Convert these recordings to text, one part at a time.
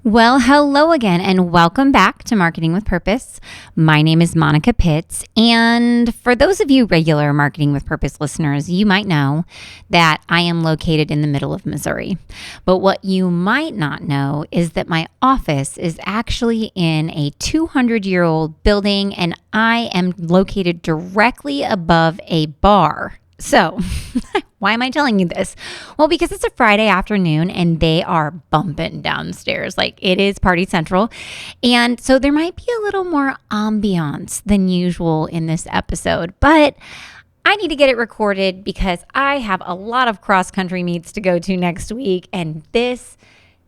Well, hello again, and welcome back to Marketing with Purpose. My name is Monica Pitts, and for those of you regular Marketing with Purpose listeners, you might know that I am located in the middle of Missouri. But what you might not know is that my office is actually in a 200-year-old building, and I am located directly above a bar. So, why am I telling you this? Well, because it's a Friday afternoon and they are bumping downstairs. Like it is party central. And so there might be a little more ambiance than usual in this episode. But I need to get it recorded because I have a lot of cross-country meets to go to next week. And this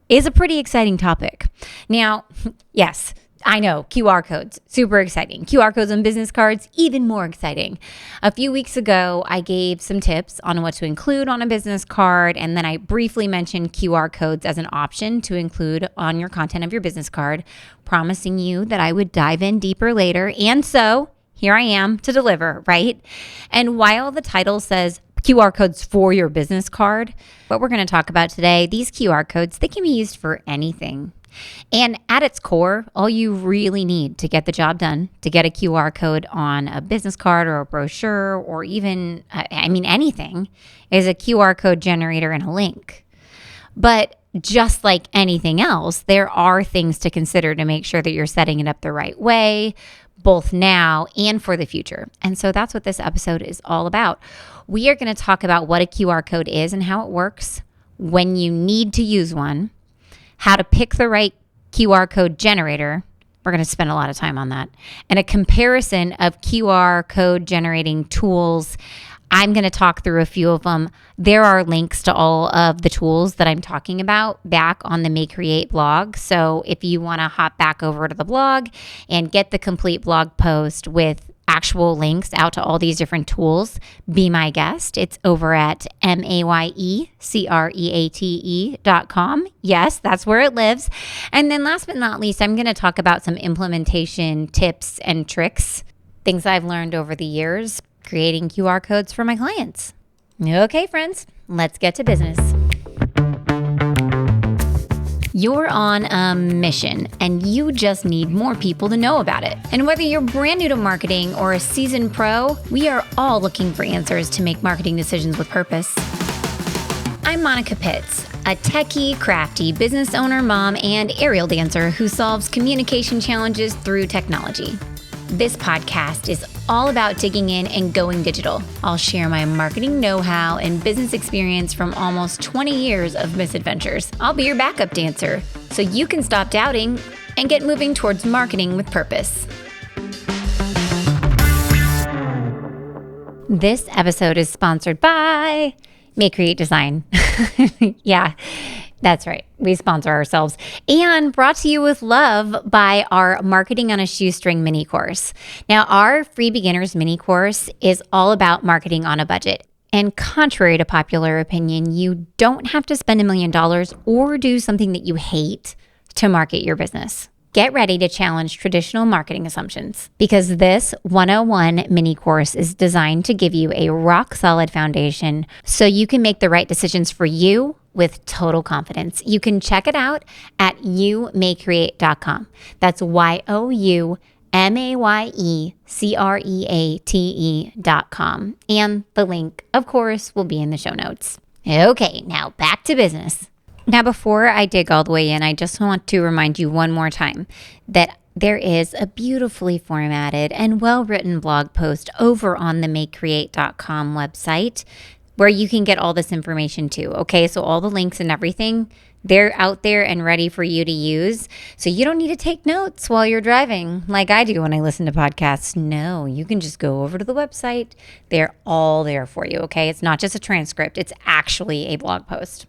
is a pretty exciting topic. Now, yes, I know, QR codes, super exciting. QR codes on business cards, even more exciting. A few weeks ago, I gave some tips on what to include on a business card, and then I briefly mentioned QR codes as an option to include on your content of your business card, promising you that I would dive in deeper later. And so here I am to deliver, right? And while the title says QR codes for your business card, what we're going to talk about today, these QR codes, they can be used for anything. And at its core, all you really need to get the job done, to get a QR code on a business card or a brochure or even, anything, is a QR code generator and a link. But just like anything else, there are things to consider to make sure that you're setting it up the right way, both now and for the future. And so that's what this episode is all about. We are going to talk about what a QR code is and how it works, when you need to use one, how to pick the right QR code generator. We're going to spend a lot of time on that. And a comparison of QR code generating tools. I'm going to talk through a few of them. There are links to all of the tools that I'm talking about back on the May Create blog. So if you want to hop back over to the blog and get the complete blog post with actual links out to all these different tools, be my guest. It's over at mayecreate.com. Yes, that's where it lives. And then last but not least, I'm going to talk about some implementation tips and tricks, things I've learned over the years creating QR codes for my clients. Okay, friends, let's get to business. You're on a mission and you just need more people to know about it. And whether you're brand new to marketing or a seasoned pro, we are all looking for answers to make marketing decisions with purpose. I'm Monica Pitts, a techie, crafty business owner, mom, and aerial dancer who solves communication challenges through technology. This podcast is all about digging in and going digital. I'll share my marketing know-how and business experience from almost 20 years of misadventures. I'll be your backup dancer so you can stop doubting and get moving towards marketing with purpose. This episode is sponsored by May Create Design. Yeah. That's right. We sponsor ourselves. And brought to you with love by our Marketing on a Shoestring mini course. Now, our free beginners mini course is all about marketing on a budget. And contrary to popular opinion, you don't have to spend $1 million or do something that you hate to market your business. Get ready to challenge traditional marketing assumptions because this 101 mini course is designed to give you a rock solid foundation so you can make the right decisions for you with total confidence. You can check it out at youmaycreate.com. That's youmayecreate.com. And the link, of course, will be in the show notes. Okay, now back to business. Now, before I dig all the way in, I just want to remind you one more time that there is a beautifully formatted and well-written blog post over on the maycreate.com website where you can get all this information too. Okay, so all the links and everything, they're out there and ready for you to use. So you don't need to take notes while you're driving like I do when I listen to podcasts. No, you can just go over to the website. They're all there for you, okay? It's not just a transcript. It's actually a blog post.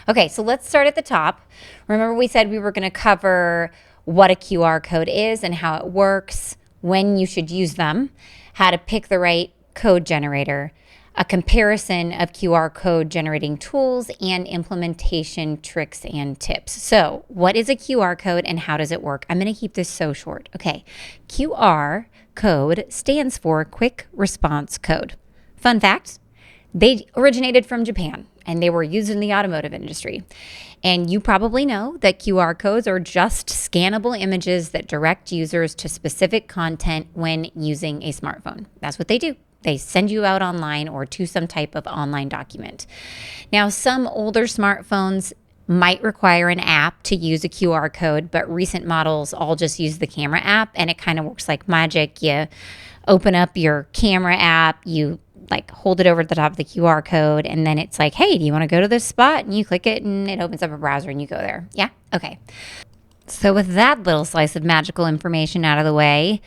Okay, so let's start at the top. Remember we said we were going to cover what a QR code is and how it works, when you should use them, how to pick the right code generator, a comparison of QR code generating tools, and implementation tricks and tips. So what is a QR code and how does it work? I'm going to keep this so short. Okay, QR code stands for Quick Response Code. Fun fact, they originated from Japan. and they were used in the automotive industry. And you probably know that QR codes are just scannable images that direct users to specific content when using a smartphone. That's what they do. They send you out online or to some type of online document. Now, some older smartphones might require an app to use a QR code, but recent models all just use the camera app, and it kind of works like magic. You open up your camera app, you like hold it over the top of the QR code, and then it's like, hey, do you want to go to this spot? And you click it and it opens up a browser and you go there. Yeah? Okay. So with that little slice of magical information out of the way,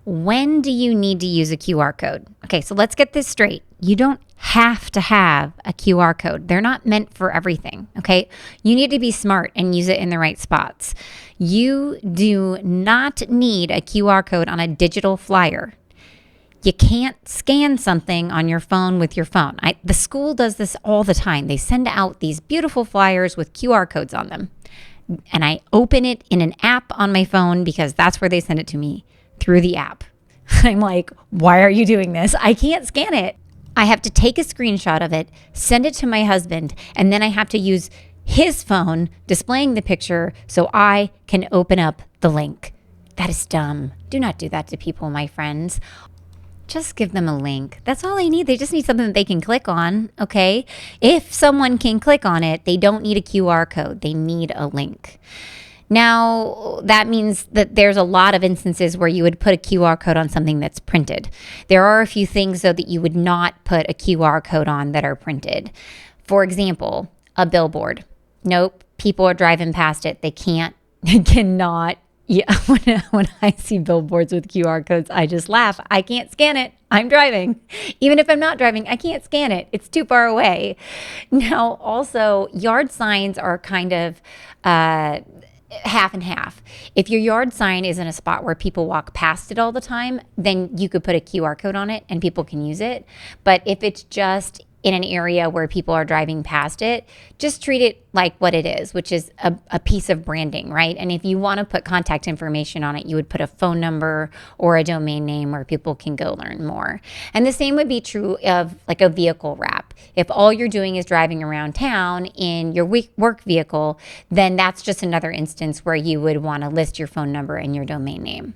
when do you need to use a QR code? Okay, so let's get this straight. You don't have to have a QR code. They're not meant for everything, okay? You need to be smart and use it in the right spots. You do not need a QR code on a digital flyer. You can't scan something on your phone with your phone. The school does this all the time. They send out these beautiful flyers with QR codes on them. And I open it in an app on my phone because that's where they send it to me, through the app. I'm like, why are you doing this? I can't scan it. I have to take a screenshot of it, send it to my husband, and then I have to use his phone displaying the picture so I can open up the link. That is dumb. Do not do that to people, my friends. Just give them a link. That's all they need. They just need something that they can click on, okay? If someone can click on it, they don't need a QR code. They need a link. Now, that means that there's a lot of instances where you would put a QR code on something that's printed. There are a few things, though, that you would not put a QR code on that are printed. For example, a billboard. Nope, people are driving past it. They cannot. Yeah, when I see billboards with QR codes, I just laugh. I can't scan it. I'm driving. Even if I'm not driving, I can't scan it. It's too far away. Now, also, yard signs are kind of half and half. If your yard sign is in a spot where people walk past it all the time, then you could put a QR code on it and people can use it. But if it's just in an area where people are driving past it, just treat it like what it is, which is a piece of branding, right? And if you want to put contact information on it, you would put a phone number or a domain name where people can go learn more. And the same would be true of like a vehicle wrap. If all you're doing is driving around town in your work vehicle, then that's just another instance where you would want to list your phone number and your domain name.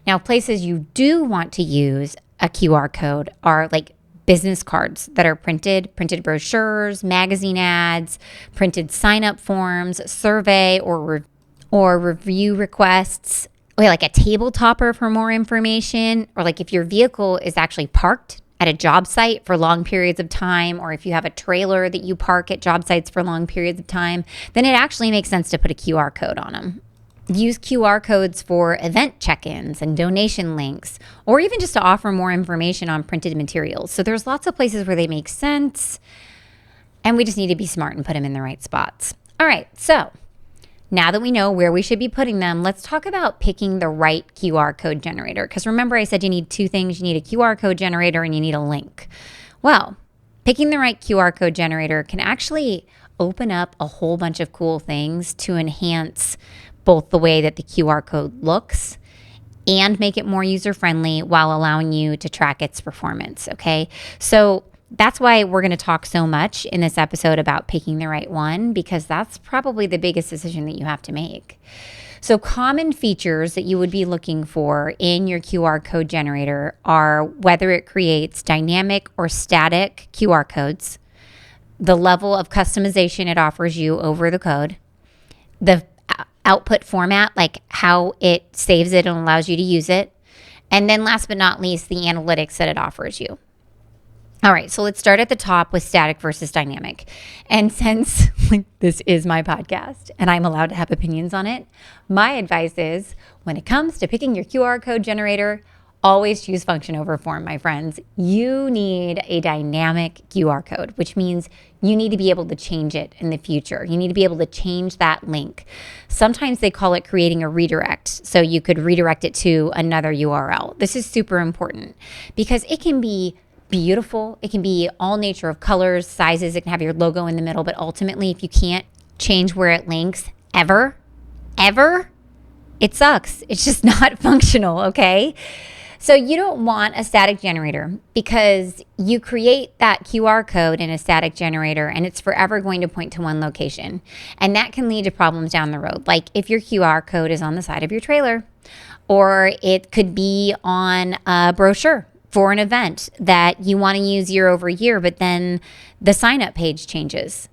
Now, places you do want to use a QR code are like business cards that are printed brochures, magazine ads, printed sign-up forms, survey or review requests, or like a table topper for more information, or like if your vehicle is actually parked at a job site for long periods of time, or if you have a trailer that you park at job sites for long periods of time, then it actually makes sense to put a QR code on them. Use QR codes for event check-ins and donation links, or even just to offer more information on printed materials. So there's lots of places where they make sense, and we just need to be smart and put them in the right spots. All right, so now that we know where we should be putting them, let's talk about picking the right QR code generator. Because remember I said you need two things. You need a QR code generator and you need a link. Well, picking the right QR code generator can actually open up a whole bunch of cool things to enhance both the way that the QR code looks and make it more user-friendly while allowing you to track its performance, okay? So that's why we're going to talk so much in this episode about picking the right one, because that's probably the biggest decision that you have to make. So common features that you would be looking for in your QR code generator are whether it creates dynamic or static QR codes, the level of customization it offers you over the code, the output format, like how it saves it and allows you to use it. And then last but not least, the analytics that it offers you. All right, so let's start at the top with static versus dynamic. And since this is my podcast and I'm allowed to have opinions on it, my advice is when it comes to picking your QR code generator, always choose function over form, my friends. You need a dynamic QR code, which means you need to be able to change it in the future. You need to be able to change that link. Sometimes they call it creating a redirect, so you could redirect it to another URL. This is super important because it can be beautiful. It can be all nature of colors, sizes. It can have your logo in the middle, but ultimately, if you can't change where it links ever, it sucks. It's just not functional, okay? So you don't want a static generator because you create that QR code in a static generator and it's forever going to point to one location. And that can lead to problems down the road. Like if your QR code is on the side of your trailer, or it could be on a brochure for an event that you want to use year over year, but then the sign up page changes.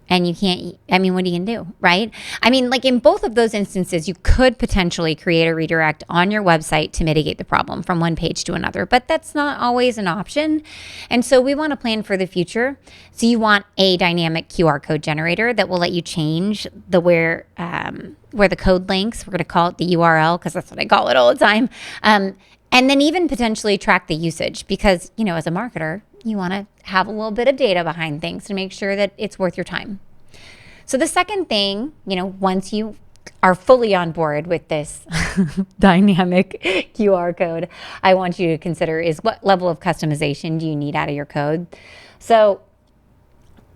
And you can't, I mean, what are you going to do, right? I mean, like in both of those instances, you could potentially create a redirect on your website to mitigate the problem from one page to another, but that's not always an option. And so we want to plan for the future. So you want a dynamic QR code generator that will let you change the where the code links. We're going to call it the URL because that's what I call it all the time. And then even potentially track the usage because, you know, as a marketer, you want to have a little bit of data behind things to make sure that it's worth your time. So the second thing, you know, once you are fully on board with this dynamic QR code, I want you to consider is what level of customization do you need out of your code? So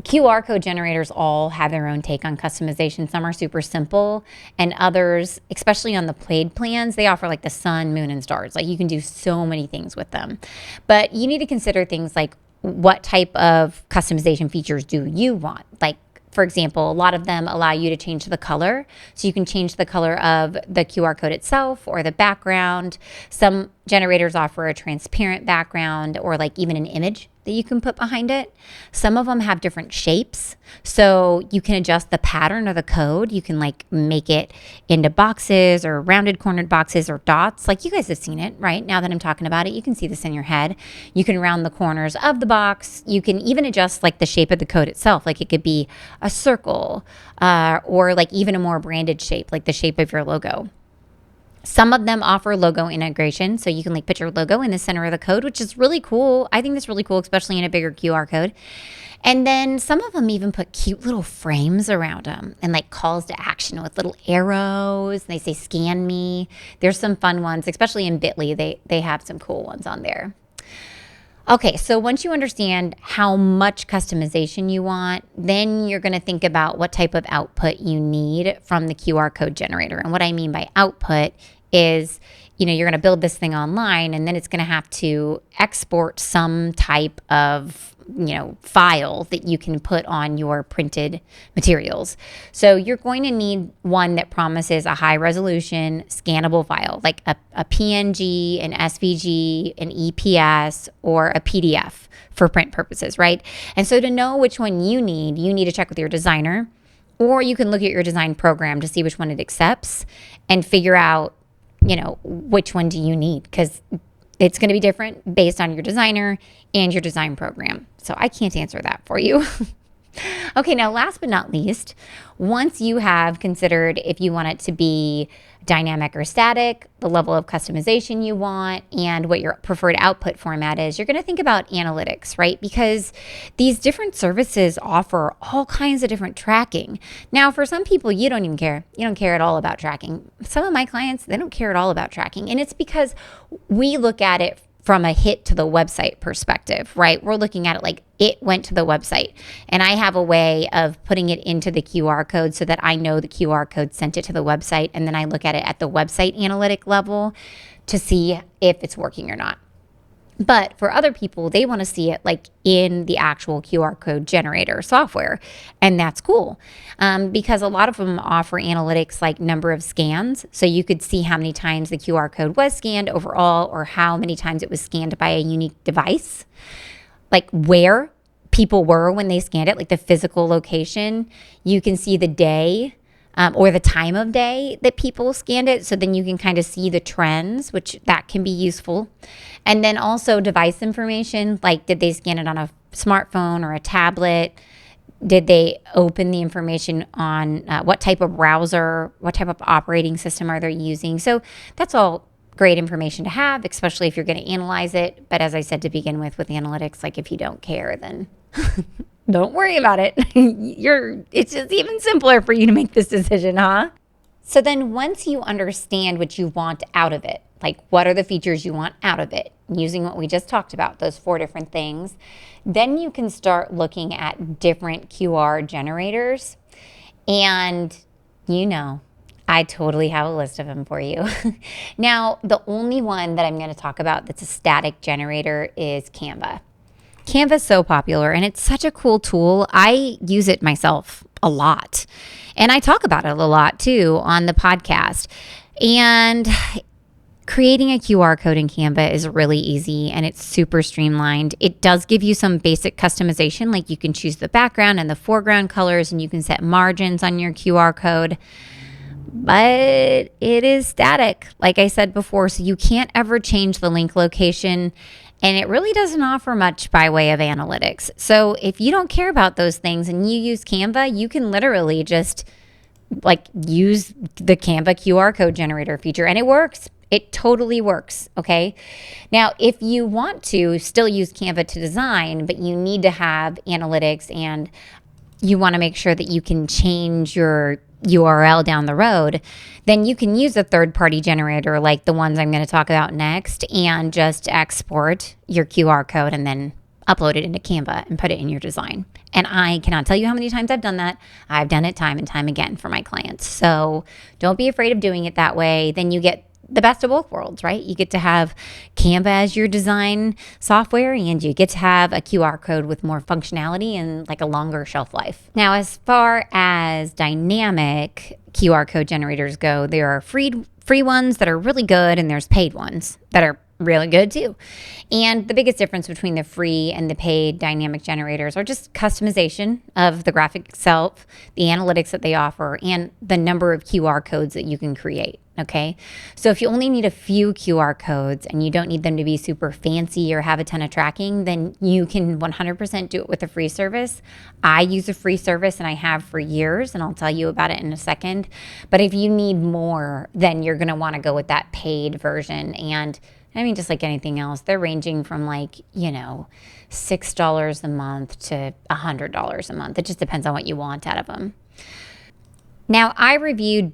QR code generators all have their own take on customization. Some are super simple, and others, especially on the paid plans, they offer like the sun, moon, and stars. Like you can do so many things with them. But you need to consider things like what type of customization features do you want? Like, for example, a lot of them allow you to change the color. So you can change the color of the QR code itself or the background. Some generators offer a transparent background or like even an image that you can put behind it. Some of them have different shapes. So you can adjust the pattern of the code. You can like make it into boxes or rounded cornered boxes or dots. Like you guys have seen it, right? Now that I'm talking about it, you can see this in your head. You can round the corners of the box. You can even adjust like the shape of the code itself. Like it could be a circle or like even a more branded shape, like the shape of your logo. Some of them offer logo integration, so you can like put your logo in the center of the code, which is really cool. I think that's really cool, especially in a bigger QR code. And then some of them even put cute little frames around them and like calls to action with little arrows. They say scan me. There's some fun ones, especially in Bitly. They have some cool ones on there. Okay, so once you understand how much customization you want, then you're going to think about what type of output you need from the QR code generator. And what I mean by output is, you know, you're going to build this thing online and then it's going to have to export some type of, you know, file that you can put on your printed materials. So you're going to need one that promises a high resolution scannable file, like a PNG, an SVG, an EPS, or a PDF for print purposes, right? And so to know which one you need to check with your designer, or you can look at your design program to see which one it accepts and figure out, you know, which one do you need, because it's going to be different based on your designer and your design program. So I can't answer that for you. Okay, now last but not least, once you have considered if you want it to be dynamic or static, the level of customization you want, and what your preferred output format is, you're going to think about analytics, right? Because these different services offer all kinds of different tracking. Now, for some people, you don't even care. You don't care at all about tracking. Some of my clients, they don't care at all about tracking. And it's because we look at it from a hit to the website perspective, right? We're looking at it like it went to the website. And I have a way of putting it into the QR code so that I know the QR code sent it to the website. And then I look at it at the website analytic level to see if it's working or not. But for other people, they want to see it like in the actual QR code generator software. And that's cool because a lot of them offer analytics like number of scans. So you could see how many times the QR code was scanned overall or how many times it was scanned by a unique device, like where people were when they scanned it, like the physical location. You can see the day or the time of day that people scanned it. So then you can kind of see the trends, which that can be useful. And then also device information, like did they scan it on a smartphone or a tablet? Did they open the information on what type of browser, what type of operating system are they using? So that's all great information to have, especially if you're going to analyze it. But as I said to begin with analytics, like if you don't care, then don't worry about it. It's just even simpler for you to make this decision, huh? So then once you understand what you want out of it, like what are the features you want out of it, using what we just talked about, those 4 different things, then you can start looking at different QR generators. And you know, I totally have a list of them for you. Now, the only one that I'm going to talk about that's a static generator is Canva. Canva is so popular and it's such a cool tool. I use it myself a lot. And I talk about it a lot too on the podcast. And creating a QR code in Canva is really easy and it's super streamlined. It does give you some basic customization, like you can choose the background and the foreground colors and you can set margins on your QR code. But it is static, like I said before, so you can't ever change the link location. And it really doesn't offer much by way of analytics. So if you don't care about those things and you use Canva, you can literally just use the Canva QR code generator feature and it works. It totally works, okay? Now, if you want to still use Canva to design, but you need to have analytics and you want to make sure that you can change your URL down the road, then you can use a third-party generator like the ones I'm going to talk about next and just export your QR code and then upload it into Canva and put it in your design. And I cannot tell you how many times I've done that. I've done it time and time again for my clients. So don't be afraid of doing it that way. Then you get the best of both worlds, right? You get to have Canva as your design software and you get to have a QR code with more functionality and like a longer shelf life. Now, as far as dynamic QR code generators go, there are free ones that are really good and there's paid ones that are really good too. And the biggest difference between the free and the paid dynamic generators are just customization of the graphic itself, the analytics that they offer, and the number of QR codes that you can create. Okay, so if you only need a few QR codes and you don't need them to be super fancy or have a ton of tracking, then you can 100% do it with a free service. I use a free service and I have for years, and I'll tell you about it in a second. But if you need more, then you're going to want to go with that paid version. And I mean, just like anything else, they're ranging from $6 a month to $100 a month. It just depends on what you want out of them. Now, I reviewed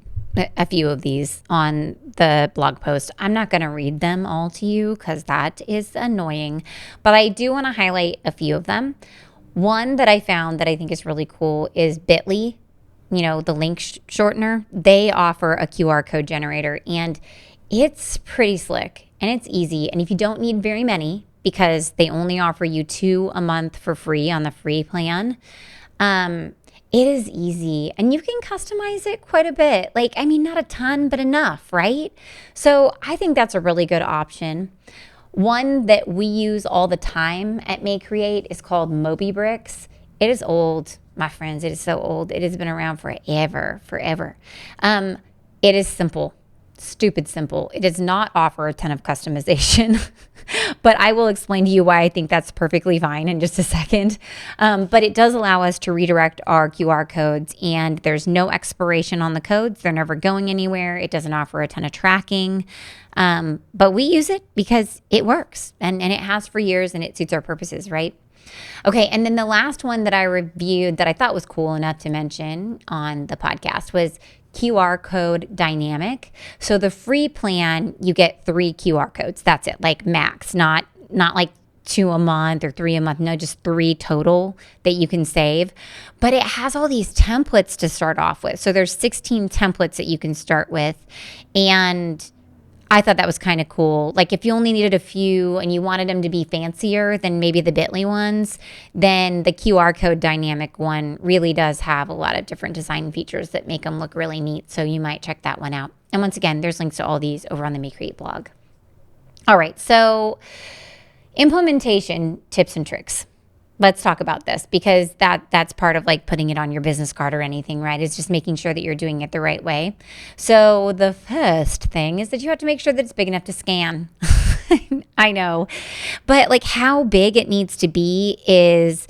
a few of these on the blog post. I'm not going to read them all to you because that is annoying, but I do want to highlight a few of them. One that I found that I think is really cool is Bitly, the link shortener. They offer a QR code generator and it's pretty slick and it's easy. And if you don't need very many, because they only offer you 2 a month for free on the free plan, it is easy and you can customize it quite a bit. Not a ton, but enough, right? So I think that's a really good option. One that we use all the time at May Create is called MobiBricks. It is old, my friends. It is so old. It has been around forever. It is simple. Stupid simple. It does not offer a ton of customization, but I will explain to you why I think that's perfectly fine in just a second. But it does allow us to redirect our QR codes and there's no expiration on the codes. They're never going anywhere. It doesn't offer a ton of tracking, but we use it because it works and it has for years and it suits our purposes, right? Okay, and then the last one that I reviewed that I thought was cool enough to mention on the podcast was QR code dynamic. So the free plan, you get 3 QR codes. That's it, like max, not like 2 a month or 3 a month. No, just 3 total that you can save. But it has all these templates to start off with. So there's 16 templates that you can start with. And I thought that was kind of cool. Like if you only needed a few and you wanted them to be fancier than maybe the Bitly ones, then the QR code dynamic one really does have a lot of different design features that make them look really neat. So you might check that one out. And once again, there's links to all these over on the May Create blog. All right, so implementation tips and tricks. Let's talk about this because that's part of like putting it on your business card or anything, right? It's just making sure that you're doing it the right way. So the first thing is that you have to make sure that it's big enough to scan. I know, but like how big it needs to be is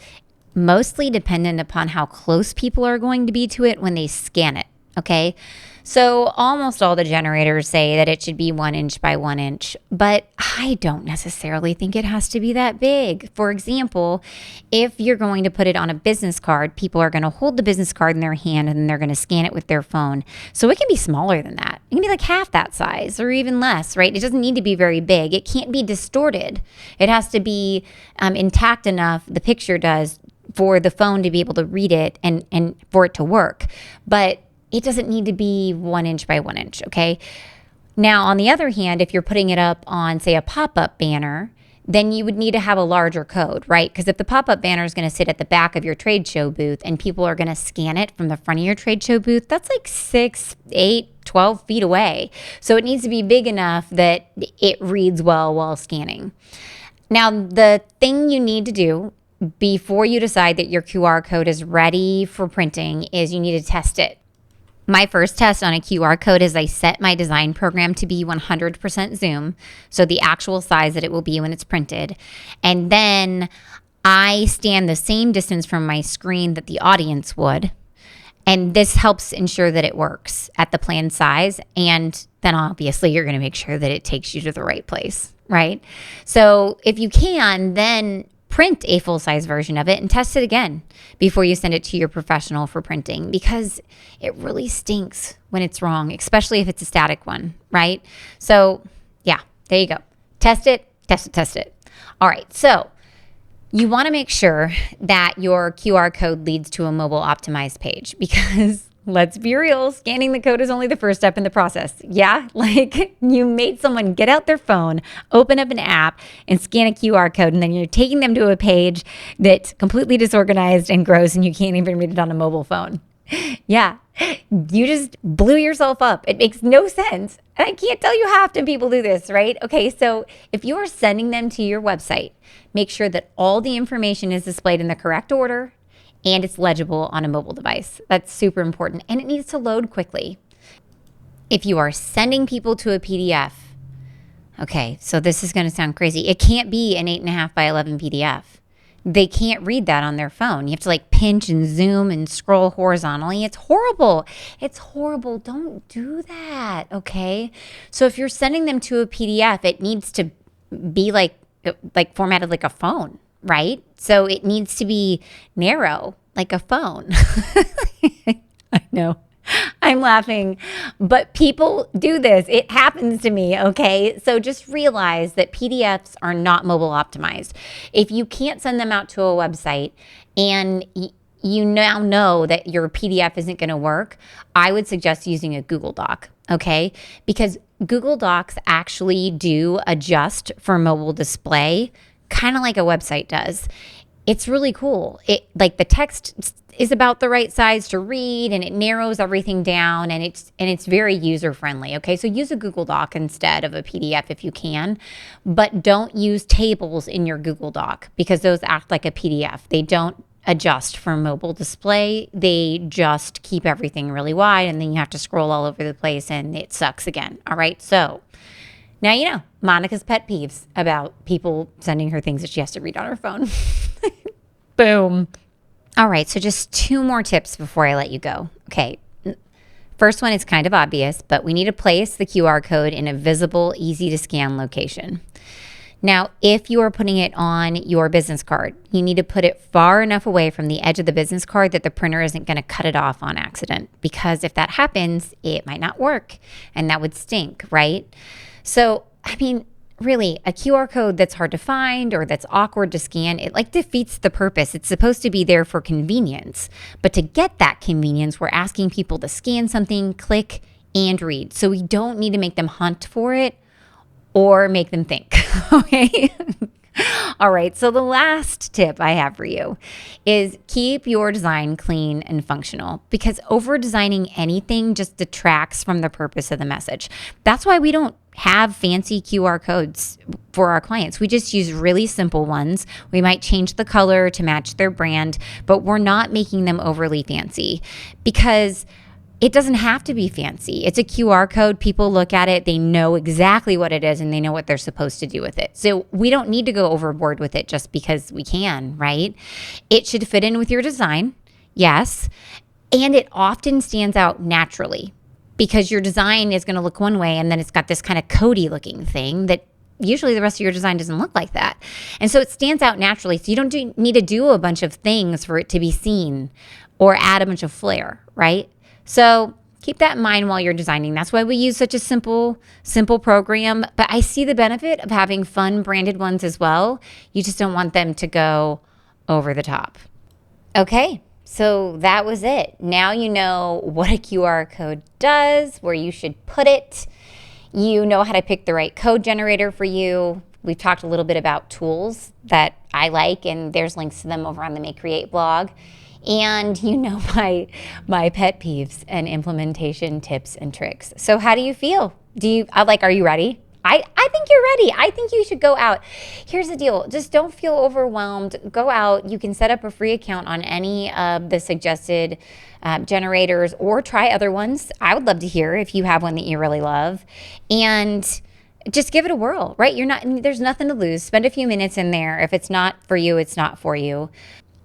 mostly dependent upon how close people are going to be to it when they scan it, okay? So almost all the generators say that it should be 1 inch by 1 inch, but I don't necessarily think it has to be that big. For example, if you're going to put it on a business card, people are going to hold the business card in their hand and then they're going to scan it with their phone. So it can be smaller than that. It can be like half that size or even less, right? It doesn't need to be very big. It can't be distorted. It has to be intact enough, the picture does, for the phone to be able to read it and for it to work. But it doesn't need to be 1 inch by 1 inch, okay? Now, on the other hand, if you're putting it up on, say, a pop-up banner, then you would need to have a larger code, right? Because if the pop-up banner is going to sit at the back of your trade show booth and people are going to scan it from the front of your trade show booth, that's like 6, 8, 12 feet away. So it needs to be big enough that it reads well while scanning. Now, the thing you need to do before you decide that your QR code is ready for printing is you need to test it. My first test on a QR code is I set my design program to be 100% zoom, so the actual size that it will be when it's printed. And then I stand the same distance from my screen that the audience would. And this helps ensure that it works at the planned size. And then obviously you're going to make sure that it takes you to the right place, right? So if you can, then print a full-size version of it and test it again before you send it to your professional for printing, because it really stinks when it's wrong, especially if it's a static one, right? So yeah, there you go. Test it, test it, test it. All right, so you want to make sure that your QR code leads to a mobile optimized page, because let's be real, scanning the code is only the first step in the process. Yeah, like you made someone get out their phone, open up an app, and scan a QR code, and then you're taking them to a page that's completely disorganized and gross, and you can't even read it on a mobile phone. Yeah, you just blew yourself up. It makes no sense. And I can't tell you how often people do this, right? Okay, so if you are sending them to your website, make sure that all the information is displayed in the correct order and it's legible on a mobile device. That's super important. And it needs to load quickly. If you are sending people to a PDF, okay, so this is going to sound crazy. It can't be an 8.5 by 11 PDF. They can't read that on their phone. You have to like pinch and zoom and scroll horizontally. It's horrible. It's horrible. Don't do that, okay? So if you're sending them to a PDF, it needs to be like formatted like a phone, right? So it needs to be narrow like a phone. I know. I'm laughing, but people do this. It happens to me, okay? So just realize that PDFs are not mobile optimized. If you can't send them out to a website and you now know that your PDF isn't going to work, I would suggest using a Google Doc, okay? Because Google Docs actually do adjust for mobile display, kind of like a website does. It's really cool. It like the text is about the right size to read, and it narrows everything down, and it's very user friendly. Okay, so use a Google Doc instead of a PDF if you can, but don't use tables in your Google Doc because those act like a PDF. They don't adjust for mobile display. They just keep everything really wide, and then you have to scroll all over the place, and it sucks again. All right, so now you know Monica's pet peeves about people sending her things that she has to read on her phone. Boom. All right, so just 2 more tips before I let you go. Okay, first one is kind of obvious, but we need to place the QR code in a visible, easy to scan location. Now, if you are putting it on your business card, you need to put it far enough away from the edge of the business card that the printer isn't going to cut it off on accident, because if that happens, it might not work, and that would stink, right? So, I mean, really, a QR code that's hard to find or that's awkward to scan, it like defeats the purpose. It's supposed to be there for convenience. But to get that convenience, we're asking people to scan something, click, and read. So we don't need to make them hunt for it or make them think, okay? All right, so the last tip I have for you is keep your design clean and functional, because over-designing anything just detracts from the purpose of the message. That's why we don't have fancy QR codes for our clients. We just use really simple ones. We might change the color to match their brand, but we're not making them overly fancy because it doesn't have to be fancy. It's a QR code. People look at it, they know exactly what it is, and they know what they're supposed to do with it. So we don't need to go overboard with it just because we can, right? It should fit in with your design, yes, and it often stands out naturally, because your design is going to look one way and then it's got this kind of Cody looking thing that usually the rest of your design doesn't look like that. And so it stands out naturally. So you don't need to do a bunch of things for it to be seen or add a bunch of flair, right? So keep that in mind while you're designing. That's why we use such a simple program. But I see the benefit of having fun branded ones as well. You just don't want them to go over the top. Okay. So that was it. Now you know what a QR code does, where you should put it. You know how to pick the right code generator for you. We've talked a little bit about tools that I like, and there's links to them over on the Make Create blog. And you know my pet peeves and implementation tips and tricks. So how do you feel? Are you ready? I think you're ready. I think you should go out. Here's the deal. Just don't feel overwhelmed. Go out. You can set up a free account on any of the suggested generators, or try other ones. I would love to hear if you have one that you really love. And just give it a whirl, right? There's nothing to lose. Spend a few minutes in there. If it's not for you, it's not for you.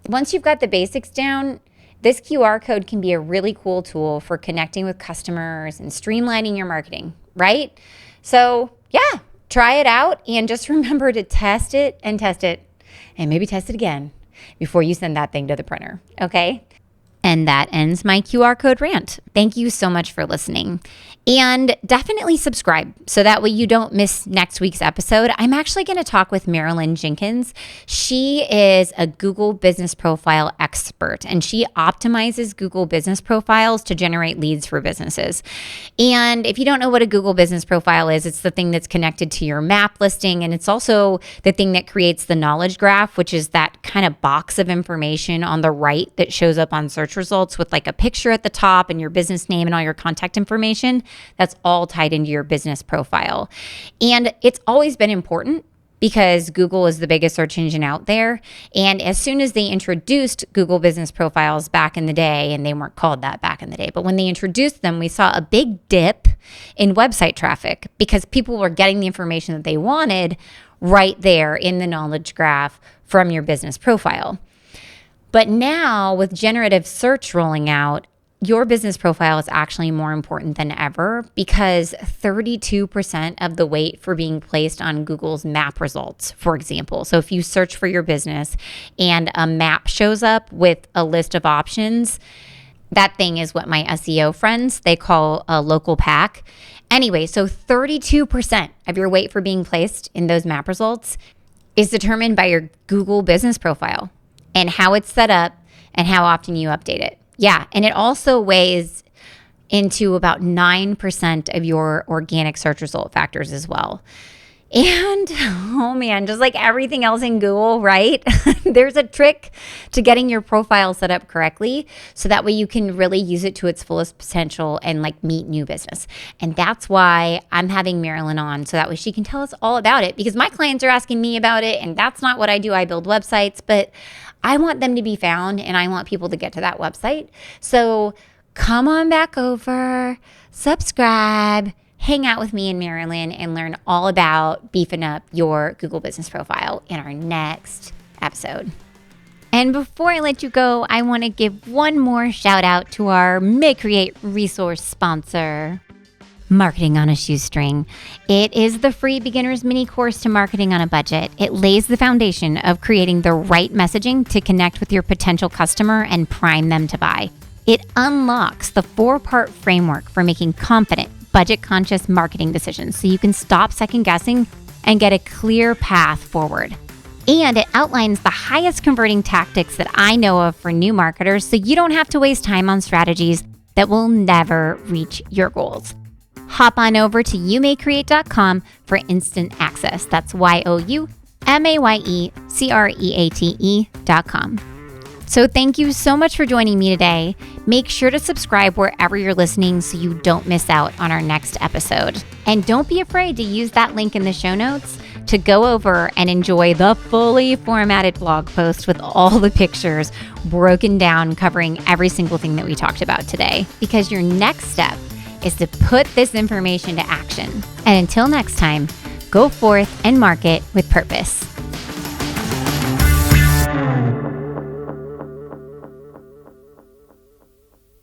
Once you've got the basics down, this QR code can be a really cool tool for connecting with customers and streamlining your marketing, right? So yeah, try it out, and just remember to test it and maybe test it again before you send that thing to the printer, okay? And that ends my QR code rant. Thank you so much for listening. And definitely subscribe so that way you don't miss next week's episode. I'm actually going to talk with Marilyn Jenkins. She is a Google Business Profile expert, and she optimizes Google Business Profiles to generate leads for businesses. And if you don't know what a Google Business Profile is, it's the thing that's connected to your map listing, and it's also the thing that creates the knowledge graph, which is that kind of box of information on the right that shows up on search results with like a picture at the top and your business name and all your contact information. That's all tied into your business profile. And it's always been important because Google is the biggest search engine out there. And as soon as they introduced Google Business Profiles back in the day, and they weren't called that back in the day, but when they introduced them, we saw a big dip in website traffic because people were getting the information that they wanted right there in the knowledge graph from your business profile. But now with generative search rolling out, your business profile is actually more important than ever because 32% of the weight for being placed on Google's map results, for example. So if you search for your business and a map shows up with a list of options, that thing is what my SEO friends, they call a local pack. Anyway, so 32% of your weight for being placed in those map results is determined by your Google business profile and how it's set up and how often you update it. Yeah, and it also weighs into about 9% of your organic search result factors as well. And oh man, just like everything else in Google, right? There's a trick to getting your profile set up correctly so that way you can really use it to its fullest potential and like meet new business. And that's why I'm having Marilyn on so that way she can tell us all about it, because my clients are asking me about it, and that's not what I do. I build websites, but I want them to be found and I want people to get to that website. So come on back over, subscribe, hang out with me and Marilyn, and learn all about beefing up your Google business profile in our next episode. And before I let you go, I want to give one more shout out to our Make Create resource sponsor, Marketing on a Shoestring. It is the free beginner's mini course to marketing on a budget. It lays the foundation of creating the right messaging to connect with your potential customer and prime them to buy. It unlocks the 4-part framework for making confident, budget-conscious marketing decisions so you can stop second-guessing and get a clear path forward. And it outlines the highest converting tactics that I know of for new marketers so you don't have to waste time on strategies that will never reach your goals. Hop on over to youmaycreate.com for instant access. That's youmayecreate.com. So thank you so much for joining me today. Make sure to subscribe wherever you're listening so you don't miss out on our next episode. And don't be afraid to use that link in the show notes to go over and enjoy the fully formatted blog post with all the pictures broken down, covering every single thing that we talked about today. Because your next step is to put this information to action. And until next time, go forth and market with purpose.